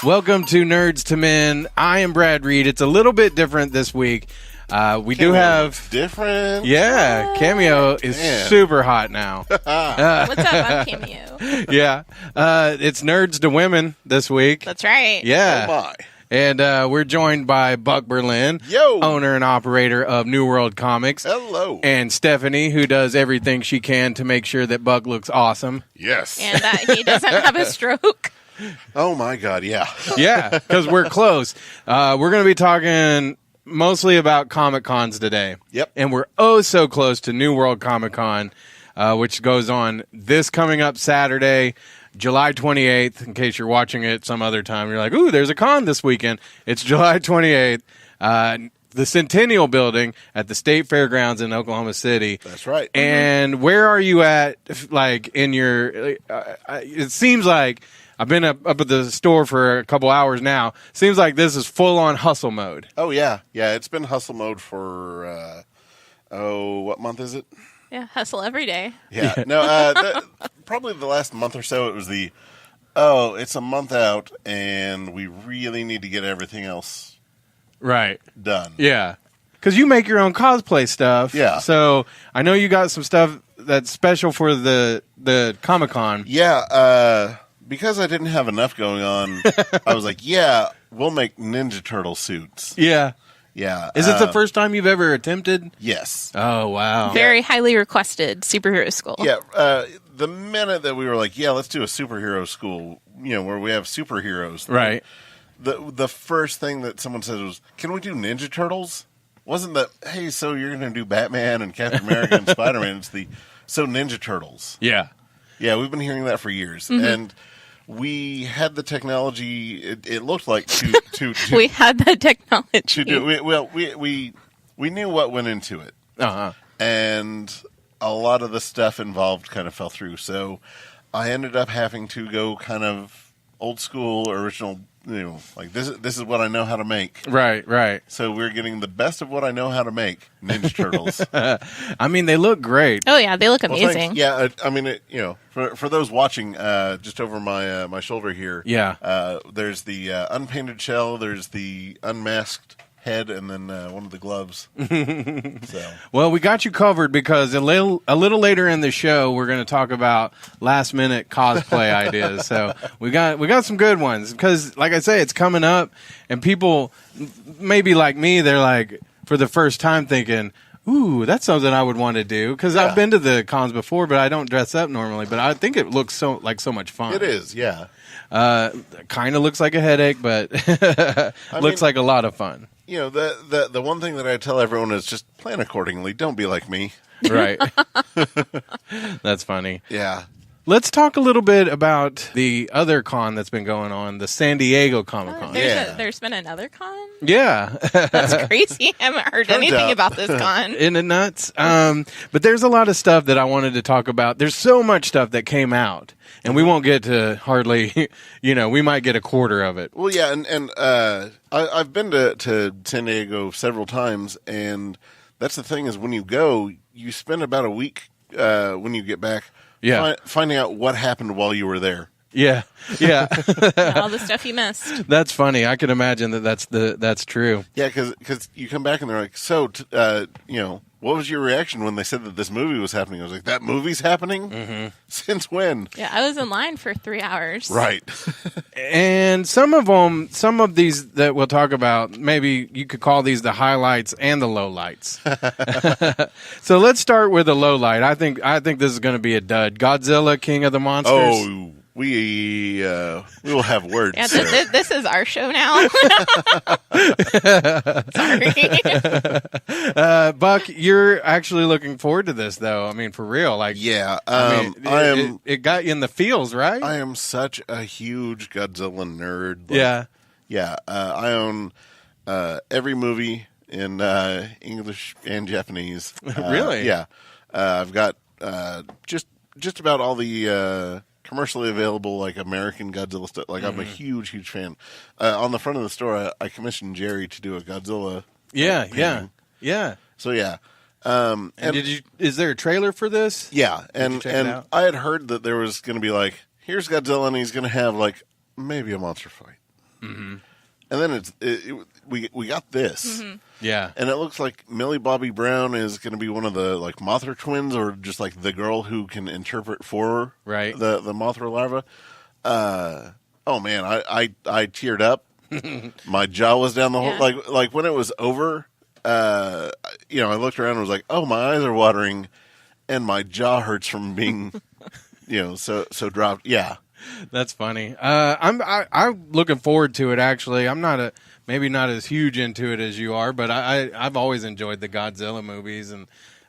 Welcome to Nerds to Men. I am Brad Reed. It's a little bit different this week. We do have different. Yeah, Cameo is super hot now. What's up? I'm Cameo. Yeah, it's Nerds to Women this week. That's right. Yeah. Oh my. And we're joined by Buck Berlin, owner and operator of New World Comics. Hello. And Stephanie, who does everything she can to make sure that Buck looks awesome. Yes. And that he doesn't have a stroke. Oh my God, yeah. Yeah, because we're close. We're going to be talking mostly about Comic Cons today. Yep. And we're oh so close to New World Comic Con, which goes on this coming up Saturday, July 28th. In case you're watching it some other time, you're like, ooh, there's a con this weekend. It's July 28th. The Centennial Building at the State Fairgrounds in Oklahoma City. That's right. And where are you at, like, in your... it seems like... I've been up at the store for a couple hours now. Seems like this is full-on hustle mode. Oh, yeah. Yeah, it's been hustle mode for, what month is it? Yeah, hustle every day. Yeah. No, probably the last month or so, it was it's a month out, and we really need to get everything else done. Yeah. Because you make your own cosplay stuff. Yeah. So I know you got some stuff that's special for the Comic-Con. Yeah, because I didn't have enough going on, I was like, yeah, we'll make Ninja Turtle suits. Yeah. Yeah. Is it the first time you've ever attempted? Yes. Oh, wow. Very highly requested superhero school. Yeah. The minute that we were like, yeah, let's do a superhero school, where we have superheroes. Right. The first thing that someone said was, can we do Ninja Turtles? Wasn't that, hey, so you're going to do Batman and Captain America and Spider-Man? It's so Ninja Turtles. Yeah. Yeah, we've been hearing that for years. Mm-hmm. And we had the technology, it looked like, to we had the technology. To do, we knew what went into it. Uh-huh. And a lot of the stuff involved kind of fell through. So I ended up having to go kind of old school, original, like this is what I know how to make. Right. So we're getting the best of what I know how to make, Ninja Turtles. I mean, they look great. Oh, yeah, they look amazing. Yeah, I mean, for those watching, just over my shoulder here, there's the unpainted shell, there's the unmasked head, and then one of the gloves. So. Well, we got you covered because a little later in the show we're going to talk about last minute cosplay ideas. So we got some good ones because, like I say, it's coming up, and people maybe like me, they're like for the first time thinking, ooh, that's something I would want to do because I've been to the cons before, but I don't dress up normally. But I think it looks so much fun. It is, yeah. Kind of looks like a headache, but looks like a lot of fun. The one thing that I tell everyone is just plan accordingly. Don't be like me. Right. That's funny. Yeah. Let's talk a little bit about the other con that's been going on, the San Diego Comic Con. There's been another con? Yeah. That's crazy. I haven't heard anything about this con. Isn't it nuts? But there's a lot of stuff that I wanted to talk about. There's so much stuff that came out, and we won't get to hardly, we might get a quarter of it. Well, yeah, and I've been to San Diego several times, and that's the thing is when you go, you spend about a week when you get back finding out what happened while you were there. Yeah. All the stuff you missed. That's funny. I can imagine that's true. Yeah, because you come back and they're like, so, what was your reaction when they said that this movie was happening? I was like, that movie's happening? Mm-hmm. Since when? Yeah, I was in line for 3 hours. Right. And some of these that we'll talk about, maybe you could call these the highlights and the lowlights. So let's start with the lowlight. I think this is going to be a dud. Godzilla, King of the Monsters. Oh, we will have words. Yeah, this is our show now. Sorry. Buck, you're actually looking forward to this, though. I mean, for real. Like, yeah, it got you in the feels, right? I am such a huge Godzilla nerd. Yeah. I own every movie in English and Japanese. Really? Yeah. I've got just about all the commercially available, like, American Godzilla stuff. Like, I'm a huge fan. On the front of the store, I commissioned Jerry to do a Godzilla. Yeah. So, yeah. And is there a trailer for this? Yeah. And I had heard that there was going to be, like, here's Godzilla, and he's going to have, like, maybe a monster fight. and then we got this, Yeah, and it looks like Millie Bobby Brown is going to be one of the like Mothra twins, or just like the girl who can interpret for the Mothra larva. Oh man, I teared up. My jaw was down the whole like when it was over. I looked around and was like, oh, my eyes are watering, and my jaw hurts from being, so dropped. Yeah, that's funny. I'm looking forward to it. Actually, I'm maybe not as huge into it as you are, but I've always enjoyed the Godzilla movies and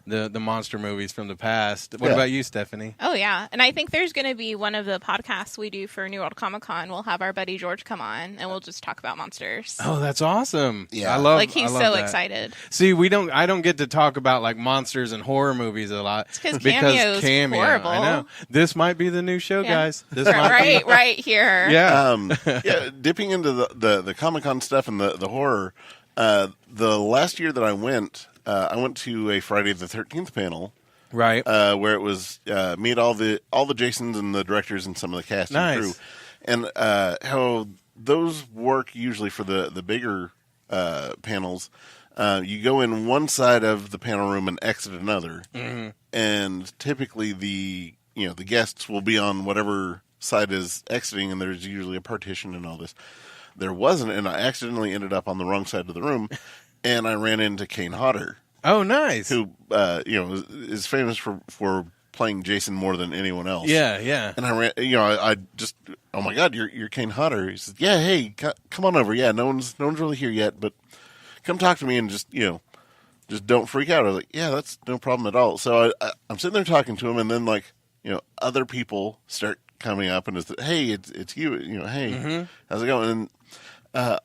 the monster movies from the past. What about you, Stephanie? Oh, yeah. And I think there's going to be one of the podcasts we do for New World Comic Con. We'll have our buddy George come on, and we'll just talk about monsters. Oh, that's awesome. Yeah. I love he's so excited. See, I don't get to talk about like monsters and horror movies a lot. It's because Cameo. Horrible. I know. This might be the new show, guys. This right here. Yeah. Dipping into the Comic Con stuff and the horror. The last year that I went to a Friday the 13th panel, right? Where it was meet all the Jasons and the directors and some of the cast and crew, and how those work usually for the bigger panels. You go in one side of the panel room and exit another, and typically the guests will be on whatever side is exiting, and there's usually a partition and all this. There wasn't, and I accidentally ended up on the wrong side of the room. And I ran into Kane Hodder. Oh, nice. Who, is famous for playing Jason more than anyone else. Yeah, yeah. And I ran, I just, oh my God, you're Kane Hodder. He says, yeah, hey, come on over. Yeah, no one's really here yet, but come talk to me and just don't freak out. I was like, yeah, that's no problem at all. So I'm sitting there talking to him, and then other people start coming up and hey, it's you. Hey, how's it going? And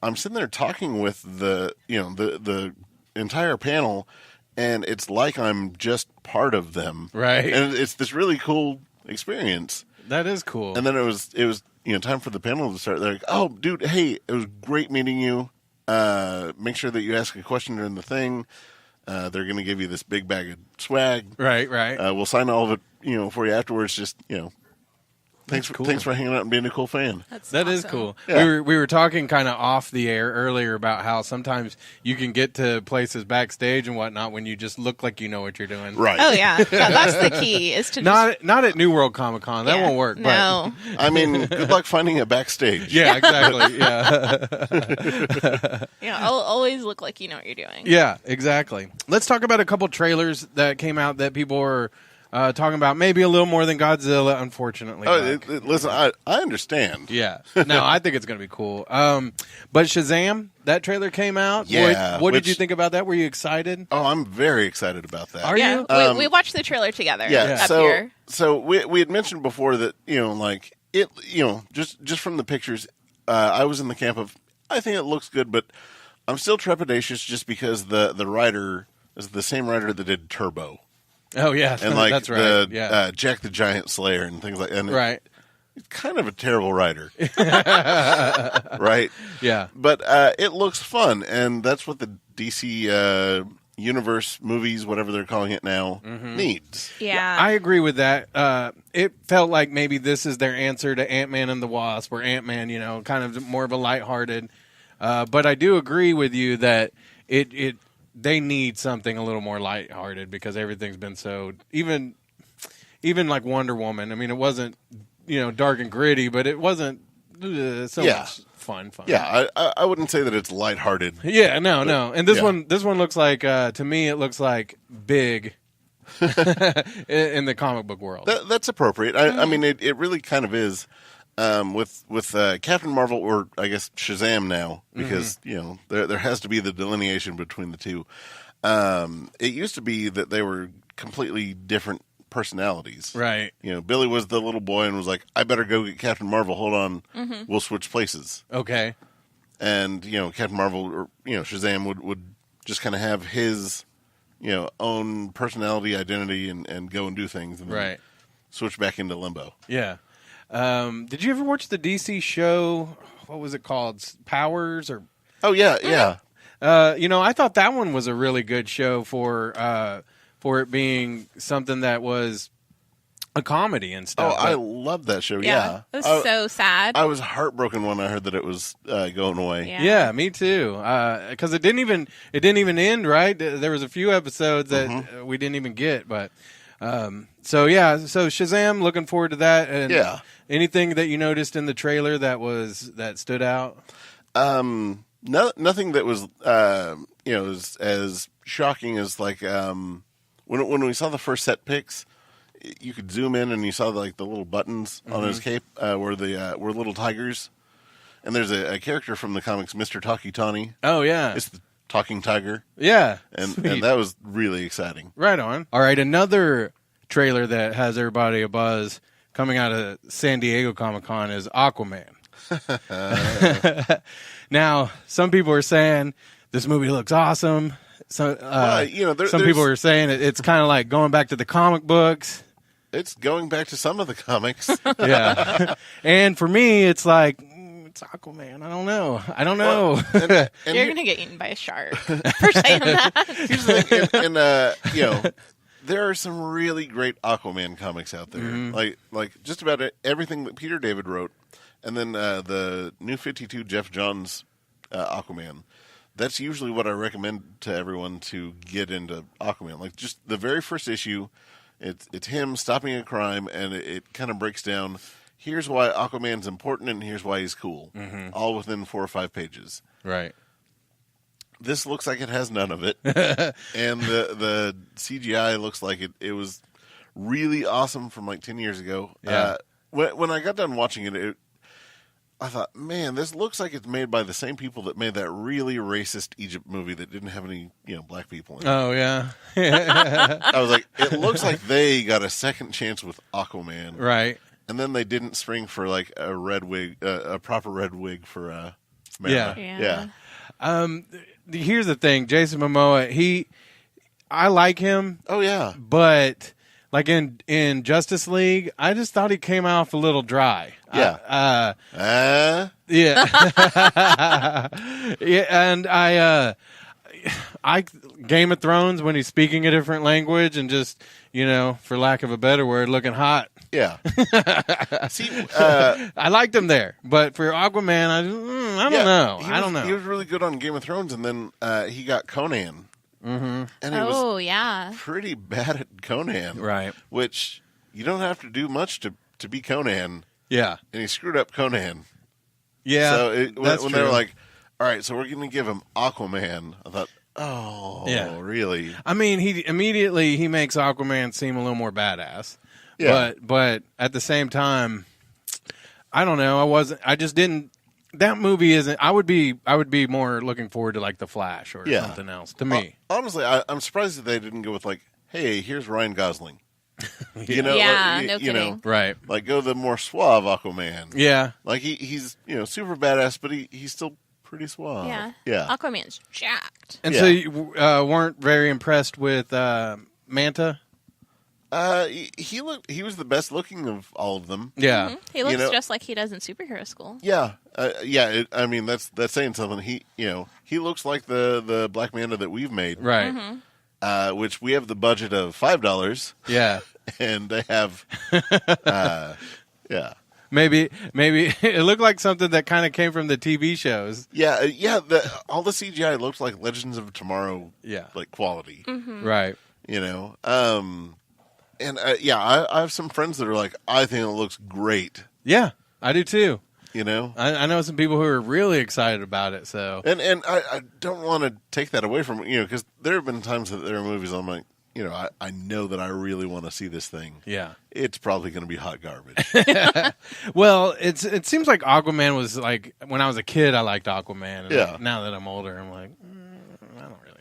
I'm sitting there talking with the entire panel, and it's like I'm just part of them, right? And it's this really cool experience. That is cool. And then it was time for the panel to start. They're like, "Oh, dude, hey, it was great meeting you. Make sure that you ask a question during the thing. They're going to give you this big bag of swag. Right. We'll sign all of it, for you afterwards. Just Thanks for hanging out and being a cool fan. That is cool. Yeah. We were talking kind of off the air earlier about how sometimes you can get to places backstage and whatnot when you just look like you know what you're doing. Right. Oh yeah, that's the key. Is to not at New World Comic Con. That won't work. No. But. I mean, good luck finding a backstage. Yeah, exactly. Yeah. I'll always look like you know what you're doing. Yeah, exactly. Let's talk about a couple trailers that came out that people were talking about maybe a little more than Godzilla, unfortunately. Listen, I understand. Yeah. No, I think it's going to be cool. But Shazam, that trailer came out. Yeah. What did you think about that? Were you excited? Oh, I'm very excited about that. Are you? We watched the trailer together. Yeah. Up here. So we had mentioned before that, just from the pictures, I was in the camp of, I think it looks good, but I'm still trepidatious just because the writer is the same writer that did Turbo. Oh yeah, and that's right. Jack the Giant Slayer and things like that. Right. He's kind of a terrible writer, right? Yeah. But it looks fun, and that's what the DC universe movies, whatever they're calling it now, needs. Yeah, I agree with that. It felt like maybe this is their answer to Ant-Man and the Wasp, where Ant-Man, kind of more of a lighthearted. But I do agree with you that they need something a little more lighthearted because everything's been so even like Wonder Woman. I mean, it wasn't dark and gritty, but it wasn't so much fun. Yeah, I wouldn't say that it's lighthearted. Yeah, no. And this one looks like to me it looks like big in the comic book world. That's appropriate. I mean, it really kind of is. With Captain Marvel, or I guess Shazam now, because there has to be the delineation between the two. It used to be that they were completely different personalities. Right. Billy was the little boy and was like, "I better go get Captain Marvel. Hold on, we'll switch places." Okay. And Captain Marvel or Shazam would just kind of have his own personality, identity, and go and do things, and then switch back into limbo. Yeah. Did you ever watch the DC show? What was it called? Powers or? Oh yeah. I thought that one was a really good show for it being something that was a comedy and stuff. I love that show. Yeah. It was so sad. I was heartbroken when I heard that it was going away. Yeah, me too. Because it didn't even end, right? There was a few episodes that we didn't even get, but so Shazam, looking forward to that. And anything that you noticed in the trailer that stood out? Nothing that was as shocking as like when we saw the first set pics. You could zoom in and you saw the little buttons on his cape were little tigers, and there's a character from the comics, Mr. Talkie Tawny. Oh yeah, it's the talking tiger. Yeah, and that was really exciting. Right on. All right, another trailer that has everybody abuzz coming out of San Diego Comic-Con is Aquaman. Now, some people are saying this movie looks awesome. So, some people are saying it's kind of like going back to the comic books. It's going back to some of the comics. Yeah. And for me, it's like, it's Aquaman. I don't know. And you're going to get eaten by a shark for saying that. Here's the thing. There are some really great Aquaman comics out there. Like just about everything that Peter David wrote. And then the New 52 Jeff Johns Aquaman. That's usually what I recommend to everyone to get into Aquaman. Like just the very first issue, it's him stopping a crime, and it kind of breaks down, here's why Aquaman's important and here's why he's cool. All within 4 or 5 pages. Right. This looks like it has none of it. And the CGI looks like it was really awesome from like 10 years ago. Yeah. When I got done watching it, I thought, man, this looks like it's made by the same people that made that really racist Egypt movie that didn't have any, black people in it. Oh, yeah. I was like, it looks like they got a second chance with Aquaman. Right. And then they didn't spring for like a red wig, a proper red wig for Mara. Yeah. Here's the thing. Jason Momoa, I like him. Oh, yeah. But like in Justice League, I just thought he came off a little dry. Yeah. Yeah. Yeah, and I Game of Thrones when he's speaking a different language and just, for lack of a better word, looking hot. Yeah. See, I liked him there, but for Aquaman, I don't know. I don't know. He was really good on Game of Thrones, and then he got Conan. And he was pretty bad at Conan. Right. Which you don't have to do much to be Conan. Yeah. And he screwed up Conan. Yeah. So when they were like, all right, so we're going to give him Aquaman, I thought, really? I mean, he immediately makes Aquaman seem a little more badass. Yeah. But at the same time, I don't know. I just didn't. That movie isn't. I would be more looking forward to like The Flash or something else. To me, honestly, I'm surprised that they didn't go with like, hey, here's Ryan Gosling. No kidding. Right? Like go the more suave Aquaman. Yeah. Like he's super badass, but he's still pretty suave. Yeah. Yeah. Aquaman's jacked. And so you weren't very impressed with Manta? He was the best looking of all of them. Yeah. Mm-hmm. He looks just like he does in superhero school. Yeah. I mean, that's saying something. He looks like the Black Manta that we've made. Right. Mm-hmm. Which we have the budget of $5. Yeah. And they have, yeah. Maybe it looked like something that kind of came from the TV shows. Yeah. All the CGI looks like Legends of Tomorrow. Yeah. Like quality. Mm-hmm. Right. And I have some friends that are like, I think it looks great. Yeah, I do too. I know some people who are really excited about it. So, and I don't want to take that away from because there have been times that there are movies I'm like, I know that I really want to see this thing. Yeah, it's probably going to be hot garbage. Well, it seems like Aquaman was like when I was a kid, I liked Aquaman. And yeah. Now that I'm older, I'm like, I don't really.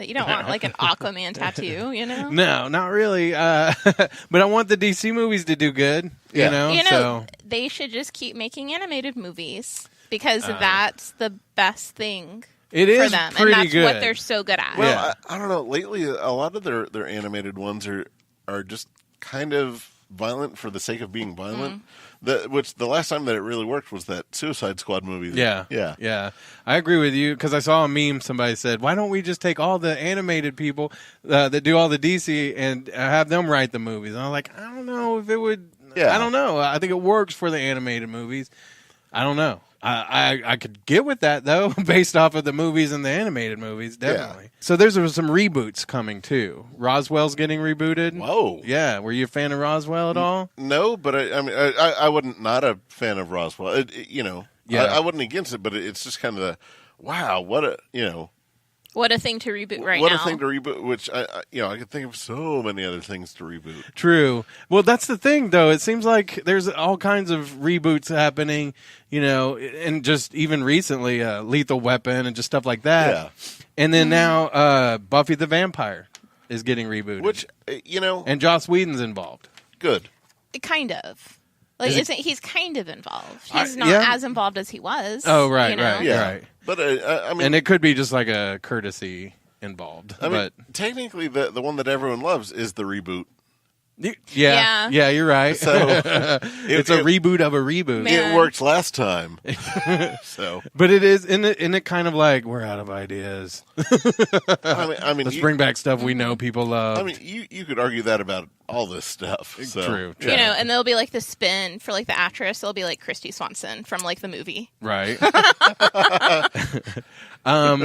You don't want like an Aquaman tattoo, No, not really. But I want the DC movies to do good. Yeah. So they should just keep making animated movies because that's the best thing. It is for them, pretty and that's good. what they're so good at. Well, yeah. I don't know. Lately, a lot of their animated ones are just kind of violent for the sake of being violent. Which the last time that it really worked was that Suicide Squad movie. Yeah. I agree with you because I saw a meme. Somebody said, "Why don't we just take all the animated people that do all the DC and have them write the movies?" And I'm like, I don't know if it would. Yeah. I don't know. I think it works for the animated movies. I don't know. I could get with that though, based off of the movies and the animated movies, definitely. Yeah. So there's some reboots coming too. Roswell's getting rebooted. Whoa! Yeah, were you a fan of Roswell at all? No, but I wasn't not a fan of Roswell. I wasn't against it, but it's just kind of wow, what a What a thing to reboot right now. What a thing to reboot, which I could think of so many other things to reboot. True. Well, that's the thing, though. It seems like there's all kinds of reboots happening, and just even recently, Lethal Weapon and just stuff like that. Yeah. And then now Buffy the Vampire is getting rebooted. Which, And Joss Whedon's involved. Good. Kind of. He's kind of involved. He's not as involved as he was. Oh, right, right. But and it could be just like a courtesy involved. But technically, the one that everyone loves is the reboot. Yeah, you're right. So it's a reboot of a reboot. Man. It worked last time. But it is, isn't it kind of like we're out of ideas. Let's bring back stuff we know people love. You could argue that about all this stuff. So. True. And there'll be like the spin for like the actress. It'll be like Christy Swanson from like the movie. Right.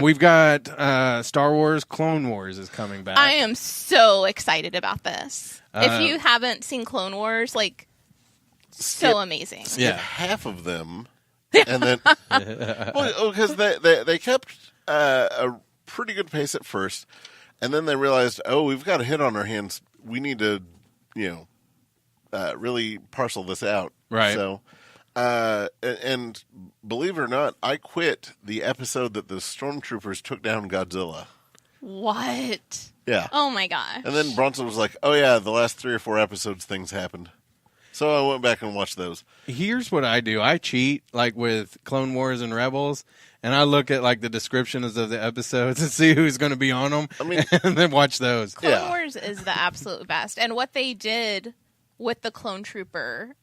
We've got Star Wars Clone Wars is coming back. I am so excited about this. If you haven't seen Clone Wars, so amazing. Skip half of them, and then because they kept a pretty good pace at first, and then they realized, we've got a hit on our hands. We need to, really parcel this out. Right. So, and believe it or not, I quit the episode that the stormtroopers took down Godzilla. What? Yeah. Oh my gosh. And then Bronson was like, "Oh yeah, the last 3 or 4 episodes, things happened." So I went back and watched those. Here's what I do: I cheat with Clone Wars and Rebels, and I look at the descriptions of the episodes and see who's going to be on them, and then watch those. Clone Wars is the absolute best, and what they did with the clone trooper,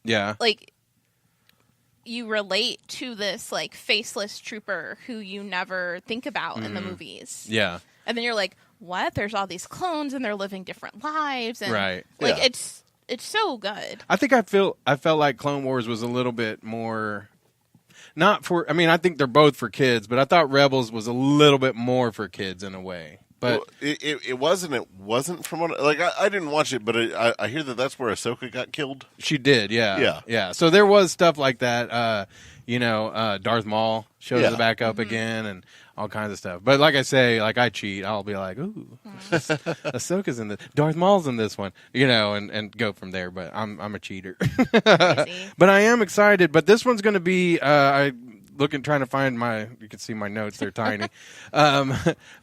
you relate to this faceless trooper who you never think about in the movies. Yeah. And then you're like, what? There's all these clones and they're living different lives. And right. It's so good. I think I felt like Clone Wars was a little bit more not for I think they're both for kids, but I thought Rebels was a little bit more for kids in a way. But it wasn't from what I didn't watch it, but I hear that's where Ahsoka got killed. She did, yeah. So there was stuff like that. Darth Maul shows back up again, and all kinds of stuff. But like I say, I cheat. I'll be like, ooh, Ahsoka's in this. Darth Maul's in this one, and go from there. But I'm a cheater. But I am excited. But this one's going to be trying to find you can see my notes, they're tiny. I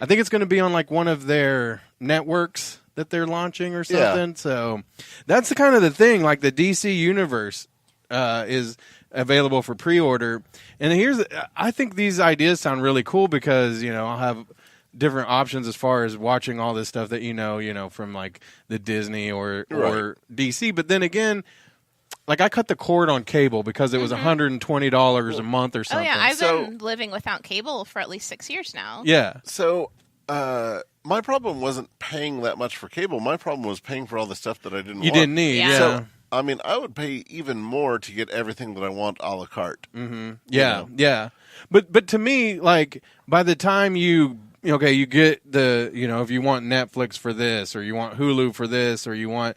think it's going to be on one of their networks that they're launching or something. Yeah. So that's the kind of the thing, the DC universe is available for pre-order. And I think these ideas sound really cool because, I'll have different options as far as watching all this stuff that, from the Disney or DC. But then again, I cut the cord on cable because it was $120 a month or something. Oh, yeah. I've been living without cable for at least 6 years now. Yeah. So, my problem wasn't paying that much for cable. My problem was paying for all the stuff that I didn't want. You didn't need, yeah. So, I would pay even more to get everything that I want a la carte. Mm-hmm. Yeah, yeah. But to me, by the time you get the, if you want Netflix for this, or you want Hulu for this, or you want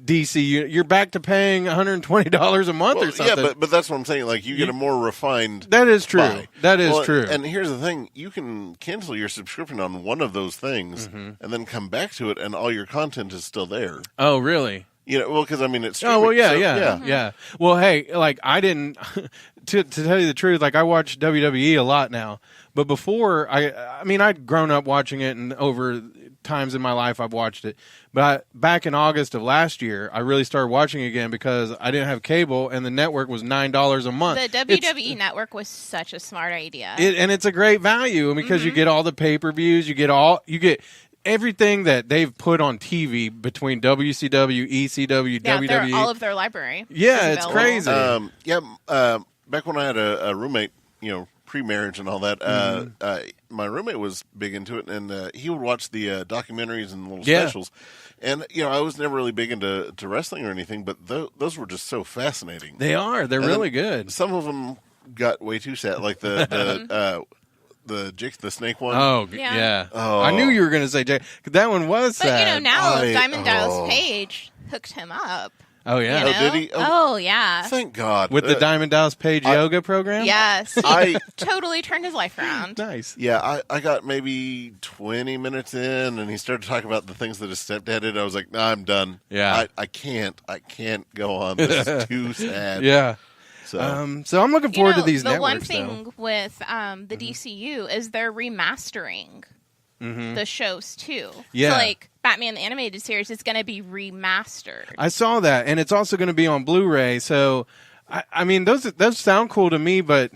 DC, you're back to paying $120 a month or something. Yeah, but that's what I'm saying. You get a more refined. That is true. Buy. That is true. And here's the thing: you can cancel your subscription on one of those things, and then come back to it, and all your content is still there. Oh, really? Because it's. Streaming, oh well, yeah. Well, hey, I didn't. To tell you the truth, I watch WWE a lot now, but before I'd grown up watching it, and over times in my life I've watched it. But back in August of last year, I really started watching it again because I didn't have cable, and the network was $9 a month. The WWE network was such a smart idea, and it's a great value because you get all the pay-per-views, you get everything that they've put on TV between WCW, ECW, WWE, all of their library. Yeah, it's crazy. Back when I had a roommate, pre-marriage and all that, my roommate was big into it, and he would watch the documentaries and little specials. And I was never really big into wrestling or anything, but those were just so fascinating. They are. They're really good. Some of them got way too sad, like the Jake the Snake one. Oh, yeah. Oh. I knew you were going to say Jake. That one was sad. But, now Diamond Dallas Page hooked him up. Oh, yeah. You know? Oh, did he? Oh, yeah. Thank God. With the Diamond Dallas Page yoga program? Yes. He totally turned his life around. Nice. Yeah, I got maybe 20 minutes in, and he started talking about the things that his stepdad did. I was like, nah, I'm done. Yeah. I can't go on. This is too sad. Yeah. So I'm looking forward to these the networks, one thing with the DCU is they're remastering the shows, too. Yeah. So, like, Batman the Animated Series is going to be remastered. I saw that, and it's also going to be on Blu-ray, so, I mean, those sound cool to me, but,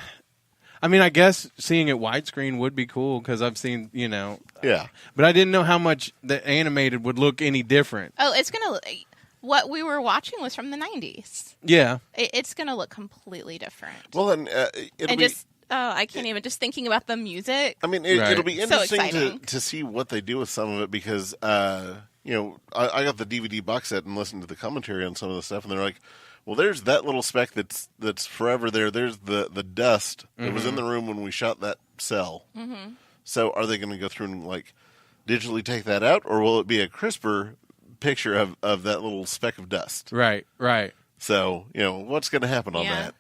I mean, I guess seeing it widescreen would be cool, because I've seen, Yeah. But I didn't know how much the animated would look any different. Oh, it's going to... What we were watching was from the 90s. Yeah. It's going to look completely different. Well, then it'll be... I can't even, just thinking about the music. I mean, it'll be interesting so to see what they do with some of it, because, I got the DVD box set and listened to the commentary on some of the stuff, and they're like, well, there's that little speck that's forever there. There's the dust that was in the room when we shot that cell. Mm-hmm. So are they going to go through and, like, digitally take that out, or will it be a crisper picture of that little speck of dust? Right. So, what's going to happen on that?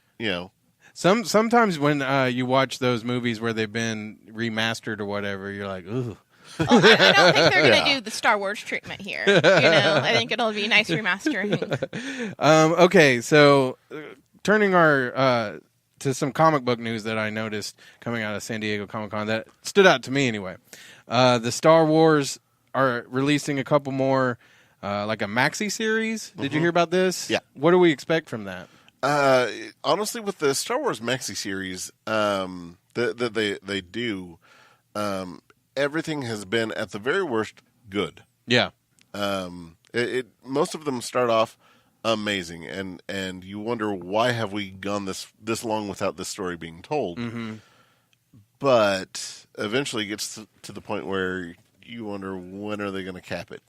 Sometimes when you watch those movies where they've been remastered or whatever, you're like, ooh. I don't think they're going to do the Star Wars treatment here. I think it'll be nice remastering. Okay, so turning our to some comic book news that I noticed coming out of San Diego Comic-Con that stood out to me anyway. The Star Wars are releasing a couple more, like a maxi series. Did you hear about this? Yeah. What do we expect from that? Honestly, with the Star Wars maxi series that they do, everything has been at the very worst good. Yeah. Most of them start off amazing, and you wonder, why have we gone this long without this story being told? Mm-hmm. But eventually it gets to the point where you wonder, when are they going to cap it?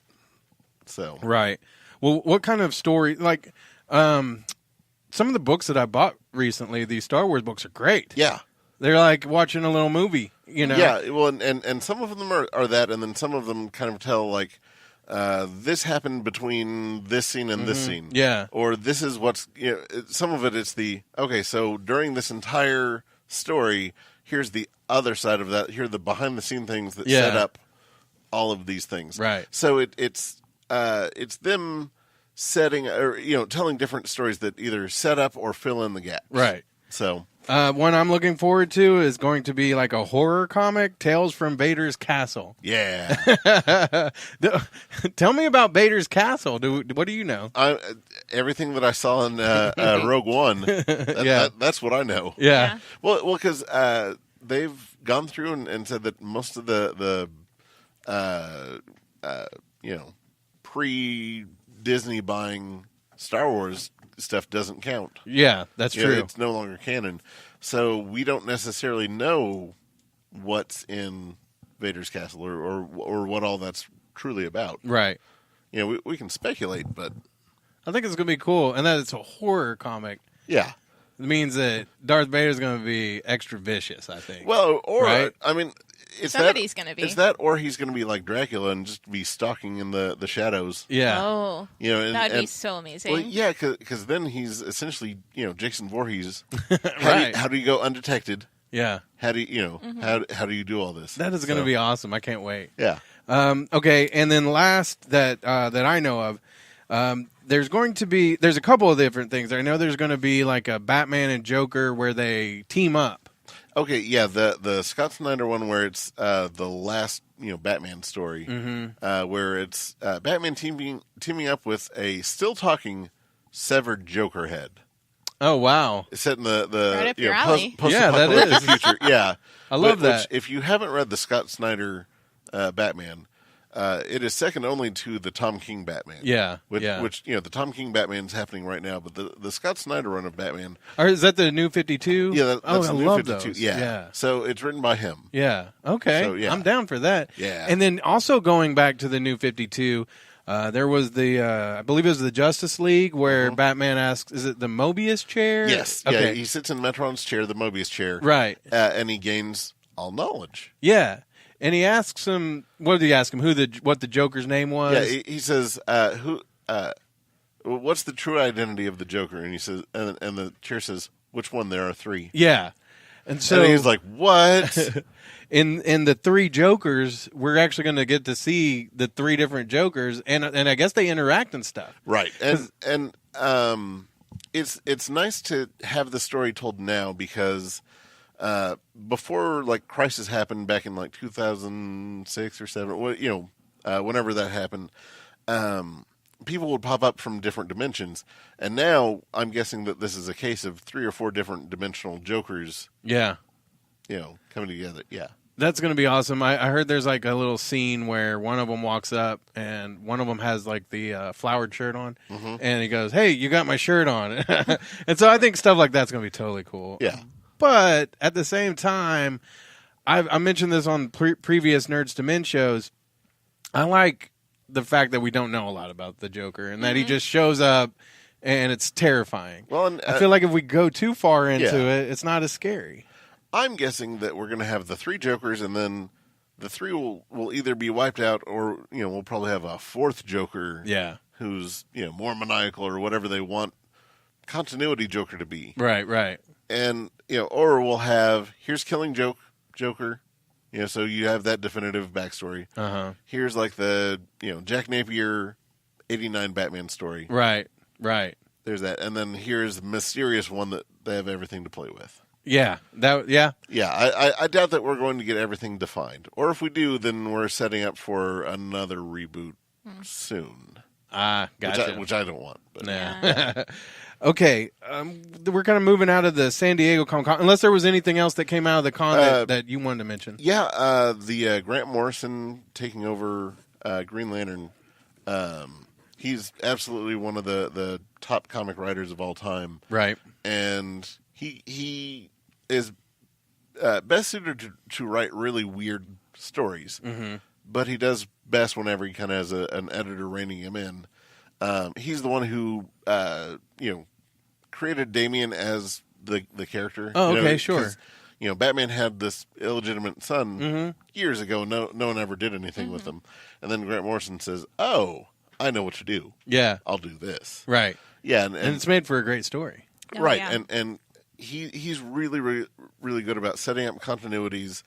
So right. Well, what kind of story? Like, some of the books that I bought recently, these Star Wars books, are great. Yeah. They're like watching a little movie, Yeah, well, and some of them are that, and then some of them kind of tell, like, this happened between this scene and this scene. Yeah. Or this is what's, some of it, it's so during this entire story, here's the other side of that. Here are the behind-the-scene things that set up all of these things. Right. So it's them setting, or telling different stories that either set up or fill in the gaps. Right. So one I'm looking forward to is going to be like a horror comic, Tales from Vader's Castle. Yeah. Tell me about Vader's Castle. What do you know? Everything that I saw in Rogue One. That's what I know. Yeah. Well, because they've gone through and said that most of the pre-Disney buying Star Wars stuff doesn't count. Yeah, that's true. It's no longer canon. So we don't necessarily know what's in Vader's Castle or what all that's truly about. Right. We can speculate, but I think it's going to be cool. And that it's a horror comic. Yeah. It means that Darth Vader's going to be extra vicious, I think. Well, or, right? I mean, somebody's going to be. It's that, or he's going to be like Dracula and just be stalking in the shadows. Yeah. Oh. That'd be so amazing. Well, yeah, because then he's essentially, Jason Voorhees. Right. How do you go undetected? Yeah. How do you, how do you do all this? That is going to be awesome. I can't wait. Yeah. Okay, and then last that I know of, there's a couple of different things. I know there's going to be like a Batman and Joker where they team up. Okay, yeah, the Scott Snyder one where it's the last Batman story, where it's Batman teaming up with a still talking severed Joker head. Oh wow! It's set in the right up your alley. That is future. Yeah, I love that. Which, if you haven't read the Scott Snyder Batman, it is second only to the Tom King Batman. Yeah, which the Tom King Batman's happening right now, but the Scott Snyder run of Batman. Or is that the New 52? Yeah, that's I the New love 52. those. Yeah. So it's written by him. Yeah. Okay. So, yeah. I'm down for that. Yeah. And then also going back to the New 52, there was the I believe it was the Justice League where Batman asks, "Is it the Mobius chair?" Yes. Okay. Yeah. He sits in Metron's chair, the Mobius chair. Right. And he gains all knowledge. Yeah. And he asks him, what did he ask him? What the Joker's name was? Yeah, he says, what's the true identity of the Joker? And he says, and the chair says, which one? There are three. Yeah. And so he's like, what? in the three Jokers, we're actually going to get to see the three different Jokers, and I guess they interact and stuff. Right. And it's nice to have the story told now because before like Crisis happened back in like 2006 or 7, whenever that happened, people would pop up from different dimensions, and now I'm guessing that this is a case of 3 or 4 different dimensional Jokers. Yeah, coming together. Yeah, that's going to be awesome. I heard there's like a little scene where one of them walks up and one of them has like the flowered shirt on, and he goes, "Hey, you got my shirt on," and so I think stuff like that's going to be totally cool. Yeah. But at the same time, I mentioned this on previous Nerds to Men shows. I like the fact that we don't know a lot about the Joker and that he just shows up and it's terrifying. Well, and, I feel like if we go too far into it, it's not as scary. I'm guessing that we're going to have the 3 Jokers, and then the 3 will either be wiped out, or we'll probably have a 4th Joker. Yeah, who's more maniacal or whatever they want continuity Joker to be. Right. And or we'll have here's Killing Joker. So you have that definitive backstory. Here's like the Jack Napier 89 Batman story. Right. There's that, and then here's the mysterious one that they have everything to play with. Yeah. I doubt that we're going to get everything defined, or if we do, then we're setting up for another reboot soon. Gotcha. Which I don't want. But. Yeah. Okay, we're kind of moving out of the San Diego Comic-Con, unless there was anything else that came out of the con that you wanted to mention. Yeah, the Grant Morrison taking over Green Lantern. He's absolutely one of the top comic writers of all time. Right. And he is best suited to write really weird stories. But he does best whenever he kind of has an editor reining him in. He's the one who created Damian as the character. Oh, okay, sure. Batman had this illegitimate son years ago. No one ever did anything with him. And then Grant Morrison says, "Oh, I know what to do. Yeah, I'll do this." Right. Yeah, and it's made for a great story. Right, yeah. and he's really, really, really good about setting up continuities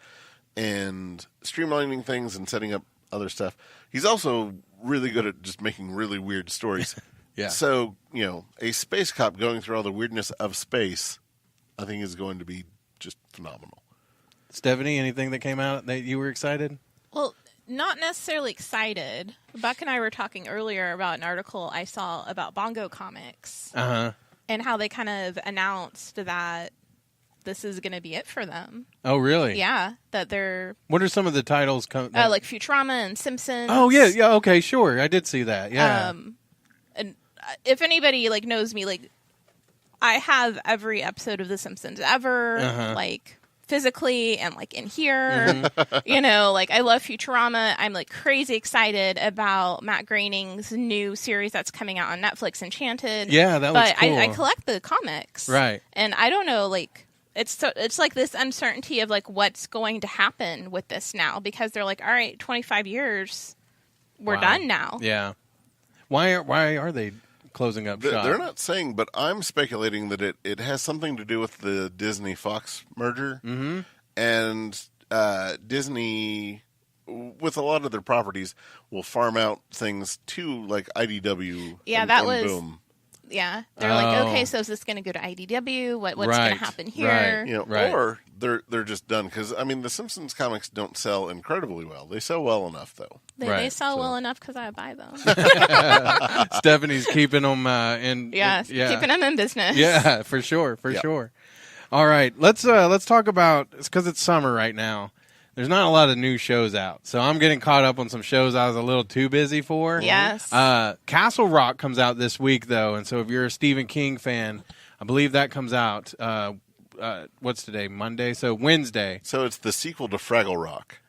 and streamlining things and setting up other stuff. He's also really good at just making really weird stories. Yeah. So, a space cop going through all the weirdness of space, I think is going to be just phenomenal. Stephanie, anything that came out that you were excited? Well, not necessarily excited. Buck and I were talking earlier about an article I saw about Bongo Comics. And how they kind of announced that this is going to be it for them. Oh, really? Yeah, that they're... What are some of the titles? like Futurama and Simpsons. Oh, yeah, okay, sure. I did see that, yeah. And if anybody, knows me, I have every episode of The Simpsons ever, physically and, in here. I love Futurama. I'm, crazy excited about Matt Groening's new series that's coming out on Netflix, Enchanted. Yeah, that looks cool. But I collect the comics. Right. And I don't know, it's this uncertainty of, what's going to happen with this now. Because they're all right, 25 years, we're done now. Yeah. Why are they closing up shop? They're not saying, but I'm speculating that it has something to do with the Disney-Fox merger. Mm-hmm. And Disney, with a lot of their properties, will farm out things to, IDW. Yeah, and, that and was... Boom. Yeah, they're okay, so is this going to go to IDW? What's going to happen here? Right. Or they're just done. Because, the Simpsons comics don't sell incredibly well. They sell well enough, though. They sell well enough because I buy them. Stephanie's keeping them keeping them in business. Yeah, for sure. All right, let's talk about, because it's summer right now, there's not a lot of new shows out. So I'm getting caught up on some shows I was a little too busy for. Yes. Castle Rock comes out this week, though. And so if you're a Stephen King fan, I believe that comes out, what's today? Monday? So Wednesday. So it's the sequel to Fraggle Rock.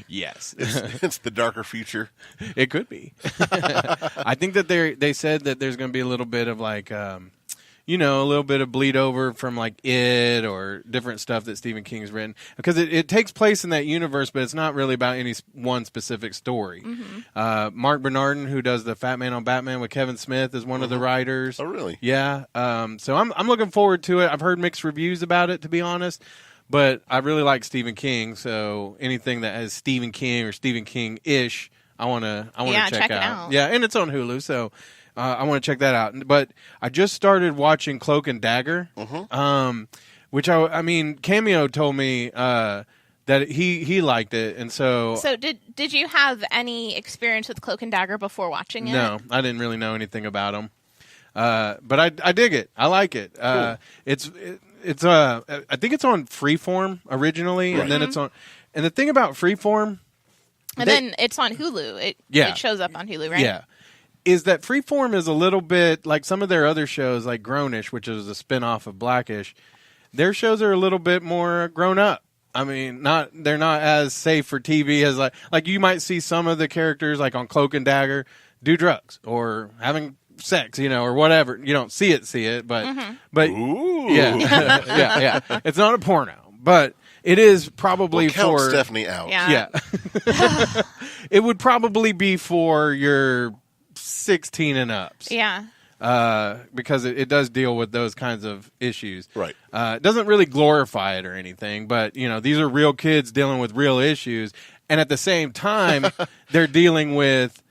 Yes. It's the darker future. It could be. I think that they said that there's going to be a little bit of like, a little bit of bleed over from like It or different stuff that Stephen King's written. Because it takes place in that universe, but it's not really about any one specific story. Mm-hmm. Mark Bernardin, who does the Fat Man on Batman with Kevin Smith, is one of the writers. Oh, really? Yeah. So I'm looking forward to it. I've heard mixed reviews about it, to be honest. But I really like Stephen King, so anything that has Stephen King or Stephen King-ish, I want to check out. Yeah, and it's on Hulu, so I want to check that out. But I just started watching Cloak and Dagger, which I mean, Cameo told me that he liked it, and so. So did you have any experience with Cloak and Dagger before watching it? No, I didn't really know anything about them, but I dig it. I like it. Cool. It's I think it's on Freeform originally, and then it's on. And the thing about Freeform, then it's on Hulu. It shows up on Hulu, right? Yeah, is that Freeform is a little bit like some of their other shows, like Grownish, which is a spinoff of Blackish. Their shows are a little bit more grown up. I mean, they're not as safe for TV as like you might see some of the characters like on Cloak and Dagger do drugs or having sex, or whatever. You don't see it, but Ooh. yeah. It's not a porno, but it is probably count for Stephanie out. Yeah. It would probably be for your 16 and ups. Yeah. Because it does deal with those kinds of issues. Right. It doesn't really glorify it or anything, but these are real kids dealing with real issues, and at the same time, they're dealing with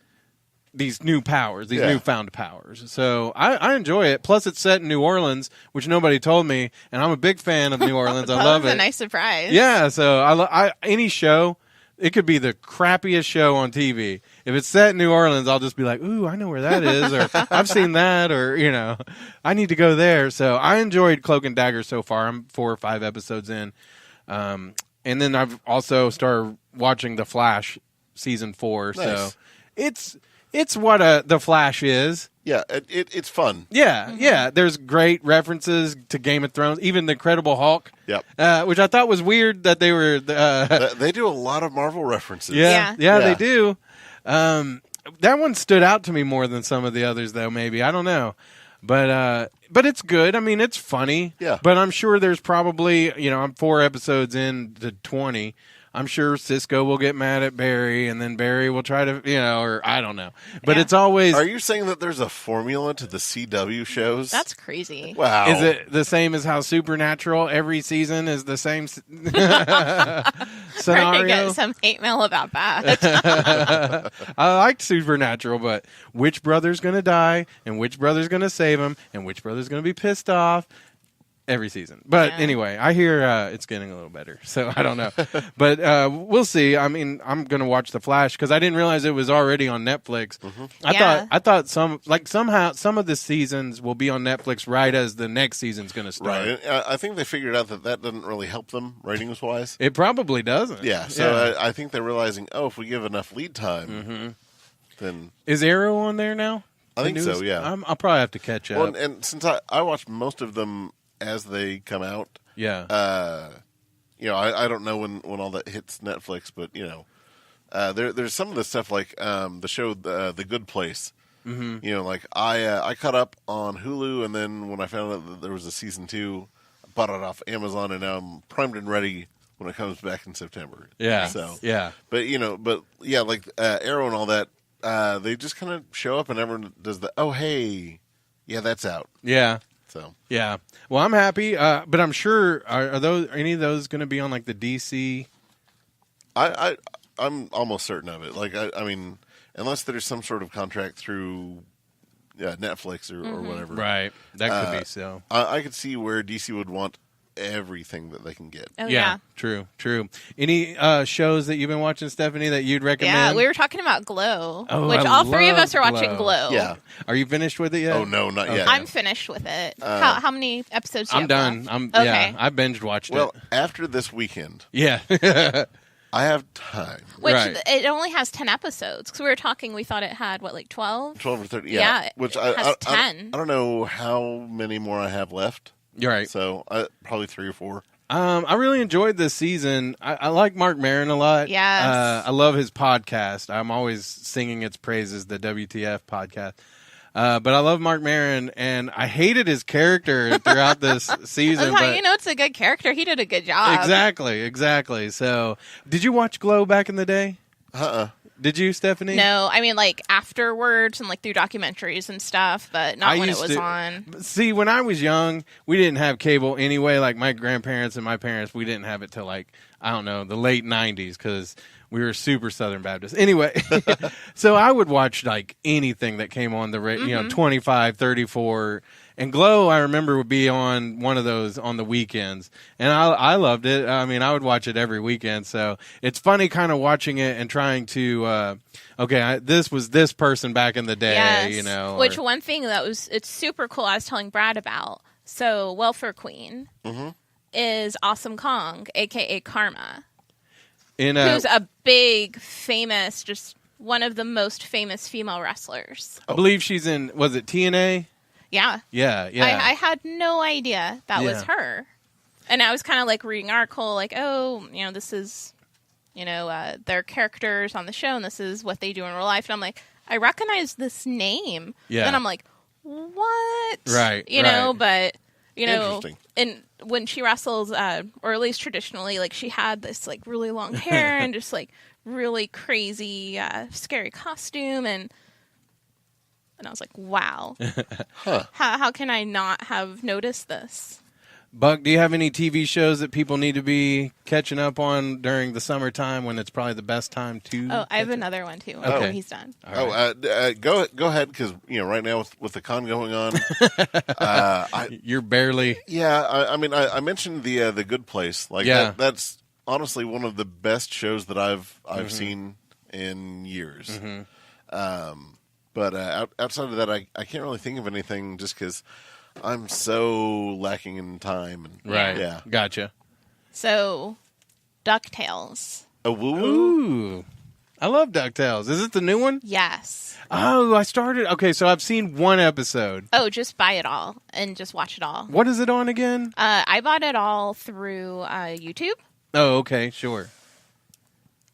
these new powers, these newfound powers. So I enjoy it. Plus, it's set in New Orleans, which nobody told me, and I'm a big fan of New Orleans. I love it. That was a nice surprise. Yeah, so I any show, it could be the crappiest show on TV. If it's set in New Orleans, I'll just be like, ooh, I know where that is, or I've seen that, or, I need to go there. So I enjoyed Cloak and Dagger so far. I'm 4 or 5 episodes in. And then I've also started watching The Flash season 4. Nice. So it's what The Flash is. Yeah, it's fun. Yeah, yeah. There's great references to Game of Thrones, even the Incredible Hulk. Yep. Which I thought was weird that they were. They do a lot of Marvel references. Yeah, they do. That one stood out to me more than some of the others, though. Maybe I don't know, but it's good. I mean, it's funny. Yeah. But I'm sure there's probably I'm 4 episodes into 20. I'm sure Cisco will get mad at Barry, and then Barry will try to, or I don't know. But it's always. Are you saying that there's a formula to the CW shows? That's crazy. Wow. Is it the same as how Supernatural every season is the same scenario? Trying to get some hate mail about that. I liked Supernatural, but which brother's going to die, and which brother's going to save him, and which brother's going to be pissed off? Every season. But anyway, I hear it's getting a little better, so I don't know. But we'll see. I mean, I'm going to watch The Flash because I didn't realize it was already on Netflix. I thought some of the seasons will be on Netflix right as the next season's going to start. Right. I think they figured out that doesn't really help them ratings-wise. It probably doesn't. Yeah, so I think they're realizing, if we give enough lead time, then... Is Arrow on there now? I think so, yeah. I'll probably have to catch up. Well, and since I watched most of them as they come out. Yeah. I don't know when all that hits Netflix, but there's some of the stuff like the show The Good Place. Mm-hmm. Like I caught up on Hulu, and then when I found out that there was a season 2, I bought it off Amazon, and now I'm primed and ready when it comes back in September. Yeah. So yeah. But like Arrow and all that, they just kind of show up, and everyone does that's out. Yeah. So yeah, well, I'm happy, but I'm sure are any of those going to be on like the DC? I'm almost certain of it. Like I mean, unless there's some sort of contract through Netflix or whatever, right? That could be so. I could see where DC would want everything that they can get. Oh, yeah. True. Any shows that you've been watching, Stephanie, that you'd recommend? Yeah, we were talking about Glow, which all three of us are watching Glow. Yeah. Are you finished with it yet? Oh, no, not yet. I'm finished with it. How many episodes do you have done. left? Okay. Yeah, I binge watched it. Well, after this weekend. Yeah. I have time. Which it only has 10 episodes. Because we were talking, we thought it had, 12? 12 or 30, yeah. Which it has 10. I don't know how many more I have left. You're right. So, probably 3 or 4. I really enjoyed this season. I like Mark Maron a lot. Yes. I love his podcast. I'm always singing its praises, the WTF podcast. But I love Mark Maron, and I hated his character throughout this season. That's how it's a good character. He did a good job. Exactly. So, did you watch Glow back in the day? Did you, Stephanie? No, I mean, afterwards and, through documentaries and stuff, but not when it was on. See, when I was young, we didn't have cable anyway. Like, my grandparents and my parents, we didn't have it till, I don't know, the late 90s, because we were super Southern Baptist. Anyway, so I would watch, anything that came on the radio, 25, 34. And Glow, I remember, would be on one of those on the weekends. And I loved it. I mean, I would watch it every weekend. So it's funny kind of watching it and trying to, this was this person back in the day, Yes. Which one thing it's super cool I was telling Brad about. So Welfare Queen is Awesome Kong, a.k.a. Karma. Who's a big, famous, just one of the most famous female wrestlers. I believe she's in, was it TNA? Yeah. Yeah. I had no idea that was her. And I was kind of reading an article, this is, their characters on the show, and this is what they do in real life. And I'm like, I recognize this name. Yeah. And I'm like, what? Right. But, Interesting. And when she wrestles, or at least traditionally, she had this, really long hair and just, really crazy, scary costume. And I was like, wow. How can I not have noticed this? Buck, do you have any TV shows that people need to be catching up on during the summertime when it's probably the best time to? Oh, I have another one too. Okay. When he's done. Right. Go ahead, because right now with the con going on, you're barely. Yeah, I mentioned the Good Place. That's honestly one of the best shows that I've seen in years. But outside of that, I can't really think of anything just because I'm so lacking in time. And, right. Yeah. Gotcha. So, DuckTales. Oh, woo-woo. Ooh. I love DuckTales. Is it the new one? Yes. Oh, I started. Okay, so I've seen one episode. Oh, just buy it all and just watch it all. What is it on again? I bought it all through YouTube. Oh, okay, sure.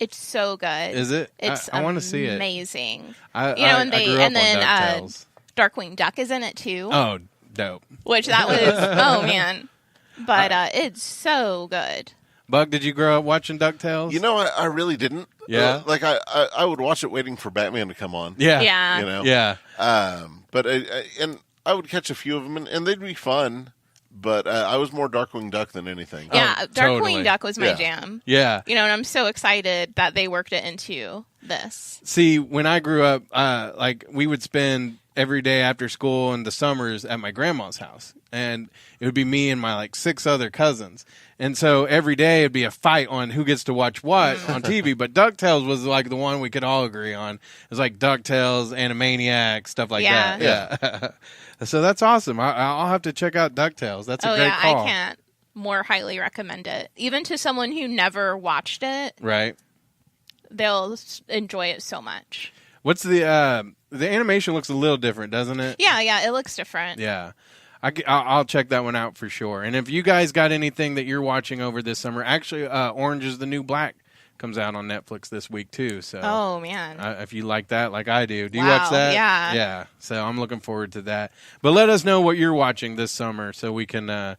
It's so good. Is it? It's I want to see it. Amazing. I grew up on DuckTales. Darkwing Duck is in it too. Oh, dope. Which that was oh man. But it's so good. Buck, did you grow up watching DuckTales? I really didn't. Yeah. I would watch it waiting for Batman to come on. Yeah. Yeah. Yeah. But I would catch a few of them and they'd be fun. But I was more Darkwing Duck than anything. Yeah, Oh, Darkwing totally. Duck was my jam. Yeah. And I'm so excited that they worked it into this. See, when I grew up, we would spend every day after school in the summers at my grandma's house. And it would be me and my 6 other cousins. And so every day it'd be a fight on who gets to watch what on TV. But DuckTales was the one we could all agree on. It was DuckTales, Animaniacs, stuff like that. Yeah. So that's awesome. I'll have to check out DuckTales. That's a great call. I can't more highly recommend it. Even to someone who never watched it. Right. They'll enjoy it so much. What's the animation looks a little different, doesn't it? Yeah, it looks different. Yeah. I'll check that one out for sure. And if you guys got anything that you're watching over this summer, actually, Orange is the New Black comes out on Netflix this week too. So, oh man, if you like that, like I do, you watch that? Yeah. So I'm looking forward to that. But let us know what you're watching this summer so we can,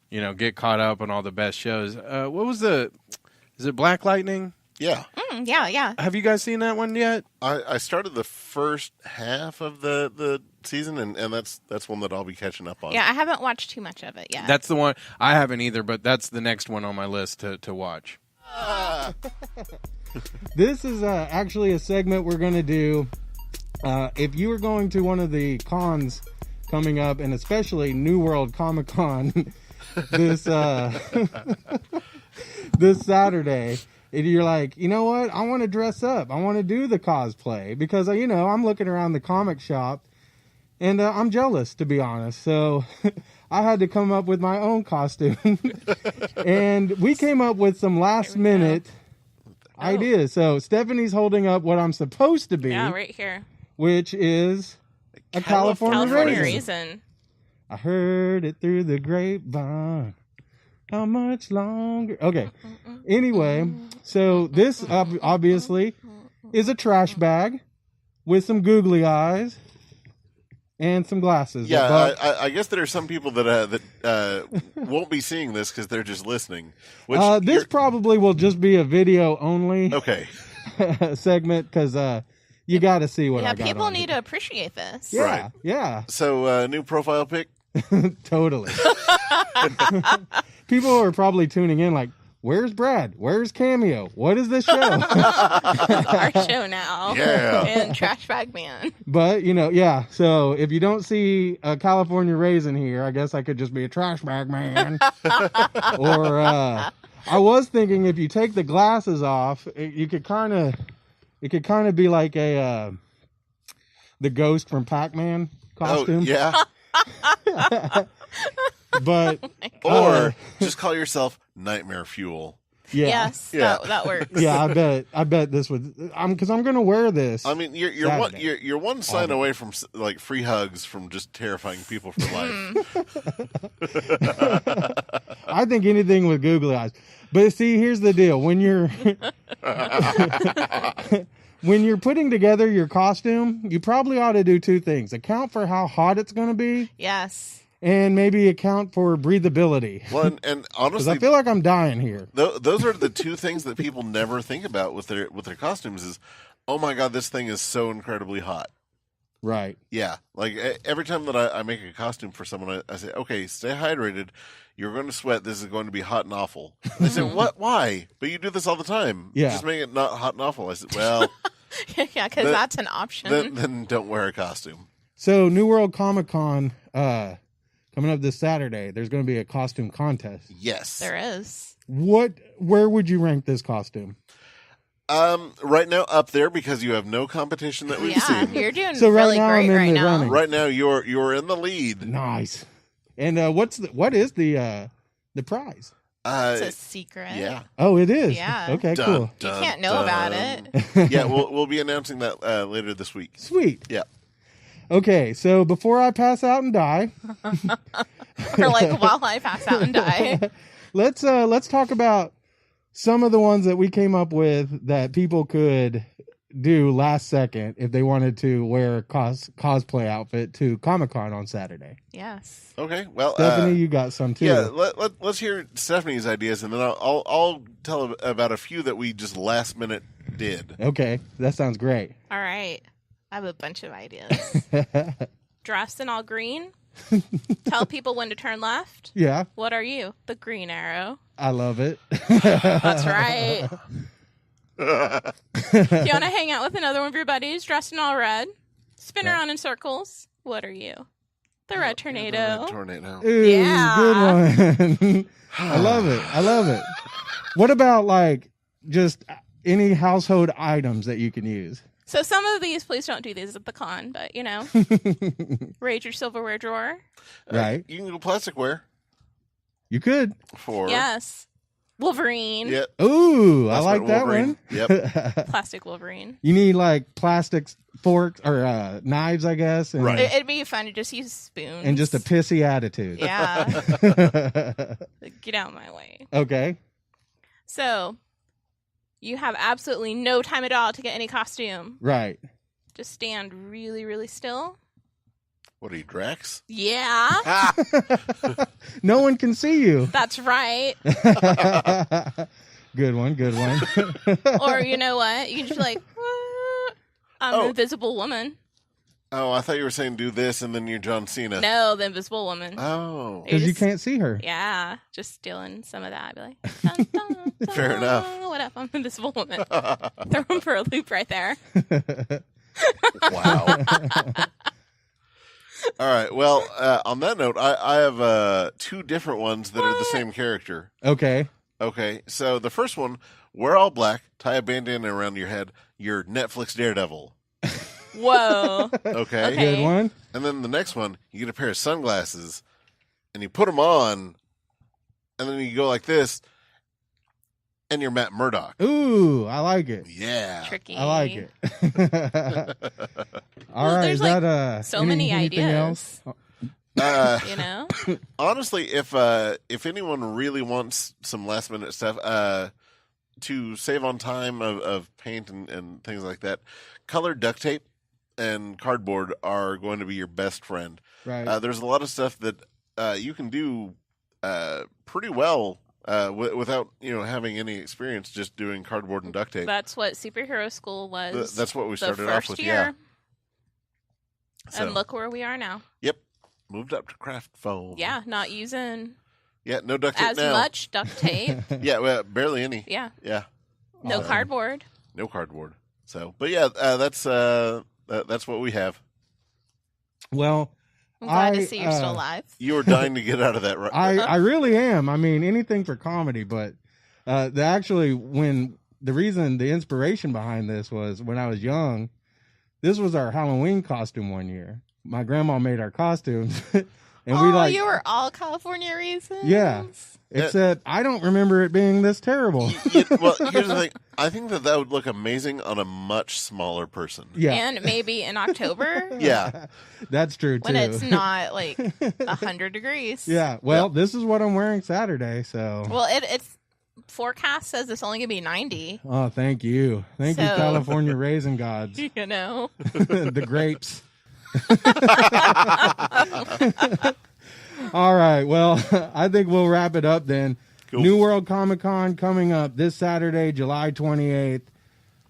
get caught up on all the best shows. What was is it Black Lightning? Yeah. Yeah. Have you guys seen that one yet? I started the first half of the season, and that's one that I'll be catching up on. Yeah, I haven't watched too much of it yet. That's the one. I haven't either, but that's the next one on my list to watch. This is actually a segment we're going to do. If you are going to one of the cons coming up, and especially New World Comic Con this this Saturday, and you're like, you know what? I want to dress up. I want to do the cosplay because I'm looking around the comic shop, and I'm jealous, to be honest. So I had to come up with my own costume, and we came up with some last minute ideas. So Stephanie's holding up what I'm supposed to be. Yeah, right here. Which is a California raisin. I heard it through the grapevine. How much longer? Okay. Anyway, so this obviously is a trash bag with some googly eyes and some glasses. Yeah, I guess there are some people that won't be seeing this because they're just listening. This probably will just be a video only segment because you got to see what I got. Yeah, people need to appreciate this. Yeah, right. Yeah. So, new profile pic? Totally. People are probably tuning in like, where's Brad? Where's Cameo? What is this show? Our show now. Yeah. And Trash Bag Man. But, so if you don't see a California raisin here, I guess I could just be a Trash Bag Man. Or, I was thinking if you take the glasses off, it could kind of be like the ghost from Pac-Man costume. Oh, yeah. But or just call yourself Nightmare Fuel. Yeah. Yes, yeah. That works. Yeah, I bet this would. Because I'm going to wear this. I mean, you're one sign away from like free hugs from just terrifying people for life. I think anything with googly eyes. But see, here's the deal: when you're putting together your costume, you probably ought to do two things: account for how hot it's going to be. Yes. And maybe account for breathability. Well, and honestly, I feel like I'm dying here. Those are the two things that people never think about with their costumes. Is, oh my god, this thing is so incredibly hot. Right. Yeah. Like every time that I make a costume for someone, I say, okay, stay hydrated. You're going to sweat. This is going to be hot and awful. They say, what? Why? But you do this all the time. Yeah. Just make it not hot and awful. I said, well. Yeah, because that's an option. Then don't wear a costume. So New World Comic Con coming up this Saturday, there's going to be a costume contest. Yes. There is. Where would you rank this costume? Right now up there because you have no competition that we've seen. You're doing so really now great I'm in right the now. running. Right now you're in the lead. Nice. And what is the prize? It's a secret. Yeah. Oh, it is. Yeah. Okay, cool. You can't know about it. Yeah, we'll be announcing that later this week. Sweet. Yeah. Okay, so before I pass out and die, or like while I pass out and die, let's talk about some of the ones that we came up with that people could do last second if they wanted to wear a cosplay outfit to Comic-Con on Saturday. Yes. Okay. Well, Stephanie, you got some too. Yeah. Let's hear Stephanie's ideas, and then I'll tell about a few that we just last minute did. Okay, that sounds great. All right. I have a bunch of ideas. Dressed in all green. Tell people when to turn left. Yeah. What are you? The Green Arrow. I love it. That's right. You want to hang out with another one of your buddies dressed in all red? Spin around in circles. What are you? The Red Tornado. The Red Tornado. Ooh, Yeah. Good one. I love it. What about like just any household items that you can use? So some of these, please don't do these at the con, but raid your silverware drawer. Right. You can go plasticware. You could. Yes. Wolverine. Yep. Ooh, I like that Wolverine. one. Yep. Plastic Wolverine. You need like plastic forks or knives, I guess. And, right. It'd be fun to just use spoons. And just a pissy attitude. Yeah. Get out of my way. Okay. So, you have absolutely no time at all to get any costume. Right. Just stand really, really still. What are you, Drax? Yeah. No one can see you. That's right. Good one. Or you know what? You can just be like, what? I'm an invisible woman. Oh, I thought you were saying do this and then you're John Cena. No, the invisible woman. Oh. Because you can't see her. Yeah. Just stealing some of that. I'd be like, dun, dun, dun, Fair enough. What up? I'm an invisible woman. Throw him for a loop right there. Wow. All right. Well, on that note, I have 2 different ones that are the same character. Okay. Okay. So the first one, wear all black, tie a bandana around your head. You're Netflix Daredevil. Whoa. Okay. Good one. And then the next one, you get a pair of sunglasses, and you put them on, and then you go like this, and you're Matt Murdock. Ooh, I like it. Yeah. Tricky. I like it. All Well, right. there's Is like that so many anything ideas. else? You know? Honestly, if anyone really wants some last minute stuff to save on time of paint and things like that, colored duct tape and cardboard are going to be your best friend. Right. There's a lot of stuff that you can do pretty well without having any experience, just doing cardboard and duct tape. That's what superhero school was. That's what we the started off first with. year. Yeah. And look where we are now. Yep. Moved up to craft foam. Yeah, not using Yeah, no duct tape as now. much duct tape. Yeah, well, barely any. Yeah. Yeah. No cardboard. No cardboard. So, but yeah, that's what we have. Well, I'm glad to see you're still alive. You were dying to get out of that, right? I really am. I mean, anything for comedy, but the inspiration behind this was when I was young. This was our Halloween costume one year. My grandma made our costumes, and you were all California raisins. Yeah, except I don't remember it being this terrible. Well, here's the thing. I think that would look amazing on a much smaller person. Yeah, And maybe in October. Yeah. That's true too. When it's not like 100 degrees. Yeah. Well, this is what I'm wearing Saturday. So. Well, it's forecast says it's only gonna be 90. Oh, thank you, you, California raisin gods. You know, the grapes. All right. Well, I think we'll wrap it up then. Cool. New World Comic Con coming up this Saturday, July 28th,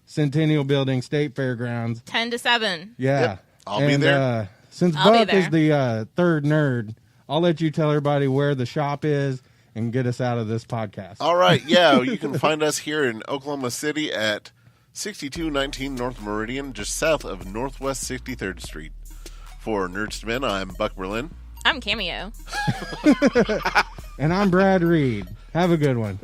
Centennial Building, State Fairgrounds. 10 to 7. Yeah. Yep. I'll be there. Since I'll be Buck is there. the third nerd, I'll let you tell everybody where the shop is and get us out of this podcast. All right. Yeah, you can find us here in Oklahoma City at 6219 North Meridian, just south of Northwest 63rd Street. For Nerds to Men, I'm Buck Berlin. I'm Cameo. And I'm Brad Reed. Have a good one.